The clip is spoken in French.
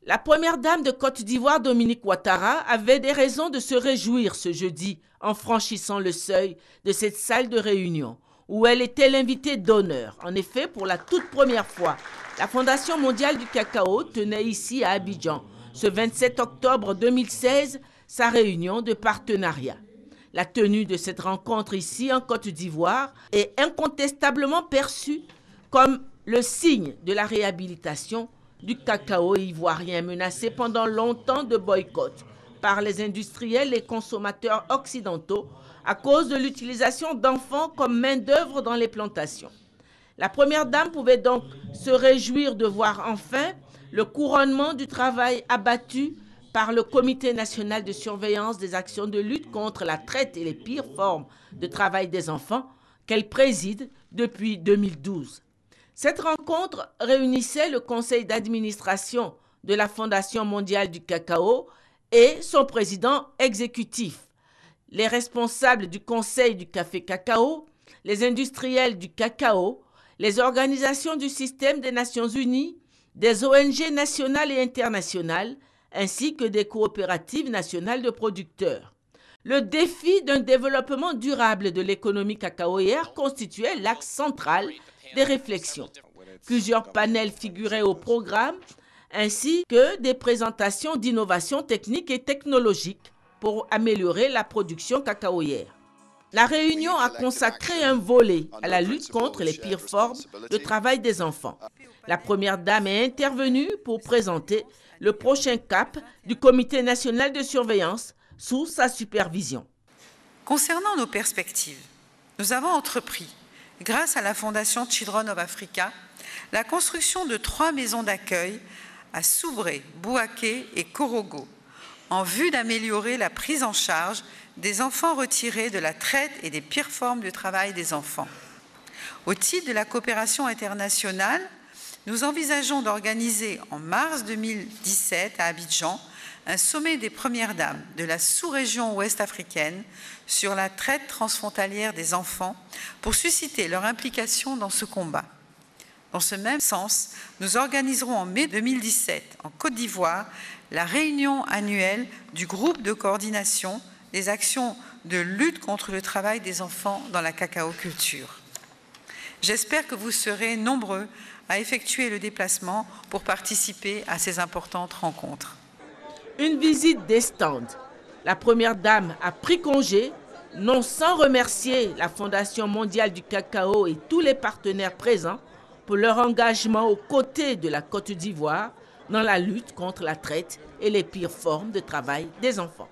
La première dame de Côte d'Ivoire, Dominique Ouattara, avait des raisons de se réjouir ce jeudi en franchissant le seuil de cette salle de réunion où elle était l'invitée d'honneur. En effet, pour la toute première fois, la Fondation mondiale du cacao tenait ici à Abidjan, ce 27 octobre 2016, sa réunion de partenariat. La tenue de cette rencontre ici en Côte d'Ivoire est incontestablement perçue comme le signe de la réhabilitation du cacao ivoirien menacé pendant longtemps de boycott par les industriels et consommateurs occidentaux à cause de l'utilisation d'enfants comme main-d'œuvre dans les plantations. La première dame pouvait donc se réjouir de voir enfin le couronnement du travail abattu par le Comité national de surveillance des actions de lutte contre la traite et les pires formes de travail des enfants qu'elle préside depuis 2012. Cette rencontre réunissait le conseil d'administration de la Fondation mondiale du cacao et son président exécutif, les responsables du conseil du café cacao, les industriels du cacao, les organisations du système des Nations Unies, des ONG nationales et internationales, ainsi que des coopératives nationales de producteurs. Le défi d'un développement durable de l'économie cacaoyère constituait l'axe central des réflexions. Plusieurs panels figuraient au programme, ainsi que des présentations d'innovations techniques et technologiques pour améliorer la production cacaoyère. La réunion a consacré un volet à la lutte contre les pires formes de travail des enfants. La première dame est intervenue pour présenter le prochain cap du Comité national de surveillance sous sa supervision. Concernant nos perspectives, nous avons entrepris, grâce à la Fondation Children of Africa, la construction de 3 maisons d'accueil à Soubré, Bouaké et Korogo, en vue d'améliorer la prise en charge des enfants retirés de la traite et des pires formes de travail des enfants. Au titre de la coopération internationale, nous envisageons d'organiser en mars 2017 à Abidjan un sommet des premières dames de la sous-région ouest africaine sur la traite transfrontalière des enfants pour susciter leur implication dans ce combat. Dans ce même sens, nous organiserons en mai 2017 en Côte d'Ivoire la réunion annuelle du groupe de coordination des actions de lutte contre le travail des enfants dans la cacaoculture. J'espère que vous serez nombreux à effectuer le déplacement pour participer à ces importantes rencontres. Une visite des stands. La première dame a pris congé, non sans remercier la Fondation mondiale du cacao et tous les partenaires présents pour leur engagement aux côtés de la Côte d'Ivoire dans la lutte contre la traite et les pires formes de travail des enfants.